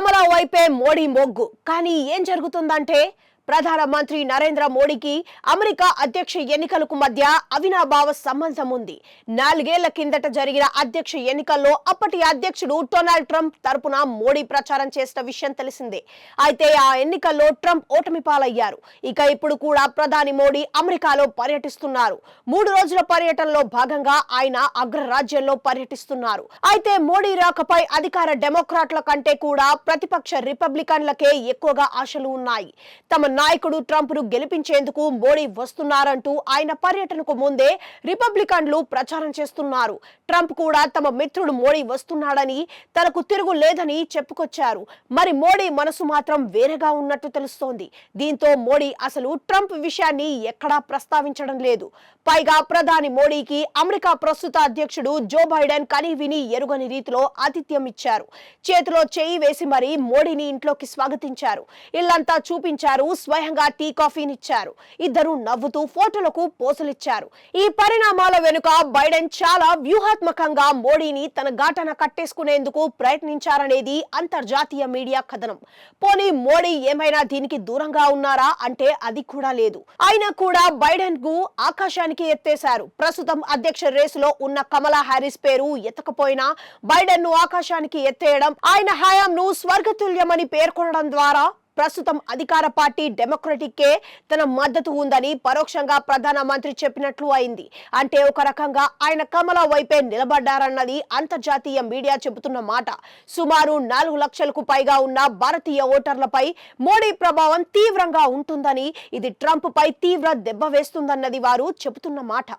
కమల వైపే మోడీ మొగ్గు. కానీ ఏం జరుగుతుందంటే ప్రధానమంత్రి నరేంద్ర మోడీకి అమెరికా అధ్యక్ష ఎన్నికలకు మధ్య అవినాభావ సంబంధం ఉంది. 4 ఏళ్ల కిందట జరిగిన అధ్యక్ష ఎన్నికల్లో అప్పటి అధ్యక్షుడు డొనాల్డ్ ట్రంప్ తరపున మోడీ ప్రచారం చేసిన విషయం తెలిసిందే. అయితే ఆ ఎన్నికల్లో ట్రంప్ ఓటమి పాలయ్యారు. ఇక ఇప్పుడు కూడా ప్రధాని మోడీ అమెరికాలో పర్యటిస్తున్నారు. 3 రోజుల పర్యటనలో భాగంగా ఆయన అగ్రరాజ్యంలో పర్యటిస్తున్నారు. అయితే మోడీ రాకపై అధికార డెమోక్రాట్ల కంటే కూడా ప్రతిపక్ష రిపబ్లికన్లకే ఎక్కువగా ఆశలు ఉన్నాయి. తమ నాయకుడు ట్రంప్ ను గెలిపించేందుకు మోడీ వస్తున్నారంటూ ఆయన పర్యటనకు ముందే రిపబ్లికన్లు ప్రచారం చేస్తున్నారు. ట్రంప్ కూడా తమ మిత్రుడు మోడీ వస్తున్నాడని, తనకు తిరుగు లేదని చెప్పుకొచ్చారు. మరి మోడీ మనసు మాత్రం వేరేగా ఉన్నట్టు తెలుస్తోంది. దీంతో మోడీ అసలు ట్రంప్ విషయాన్ని ఎక్కడా ప్రస్తావించడం లేదు. పైగా ప్రధాని మోడీకి అమెరికా ప్రస్తుత అధ్యక్షుడు జో బైడెన్ కని విని ఎరుగని రీతిలో ఆతిథ్యం ఇచ్చారు. చేతిలో చేయి వేసి మరీ మోడీని ఇంట్లోకి స్వాగతించారు. ఇల్లంతా చూపించారు. స్వయంగా టీ కాఫీనిచ్చారు. ఇద్దరు నవ్వుతూ ఫోటోలకు పోజులిచ్చారు. ఈ పరిణామాల వెనుక బైడెన్ చాలా వ్యూహాత్మకంగా మోడీని తన గాటన కట్టేసుకునేందుకు ప్రయత్నించారనేది అంతర్జాతీయ మీడియా కథనం. పోనీ మోడీ ఏమైనా దీనికి దూరంగా ఉన్నారా అంటే అది కూడా లేదు. అయినా కూడా బైడెన్ కు ఆకాశానికి ఎత్తేశారు. ప్రస్తుతం అధ్యక్ష రేసులో ఉన్న కమలా హ్యారిస్ పేరు ఎత్తకపోయినా బైడెన్ ను ఆకాశానికి ఎత్తేయడం, ఆయన హయాంను స్వర్గతుల్యమని పేర్కొనడం ద్వారా ప్రస్తుతం అధికార పార్టీ డెమోక్రటిక్ కే తన మద్దతు ఉందని పరోక్షంగా ప్రధానమంత్రి చెప్పినట్లు అయింది. అంటే ఒక రకంగా ఆయన కమల వైపే నిలబడ్డారన్నది అంతర్జాతీయ మీడియా చెబుతున్న మాట. సుమారు 4 లక్షలకు పైగా ఉన్న భారతీయ ఓటర్లపై మోడీ ప్రభావం తీవ్రంగా ఉంటుందని, ఇది ట్రంప్ పై తీవ్ర దెబ్బ వేస్తుందన్నది వారు చెబుతున్న మాట.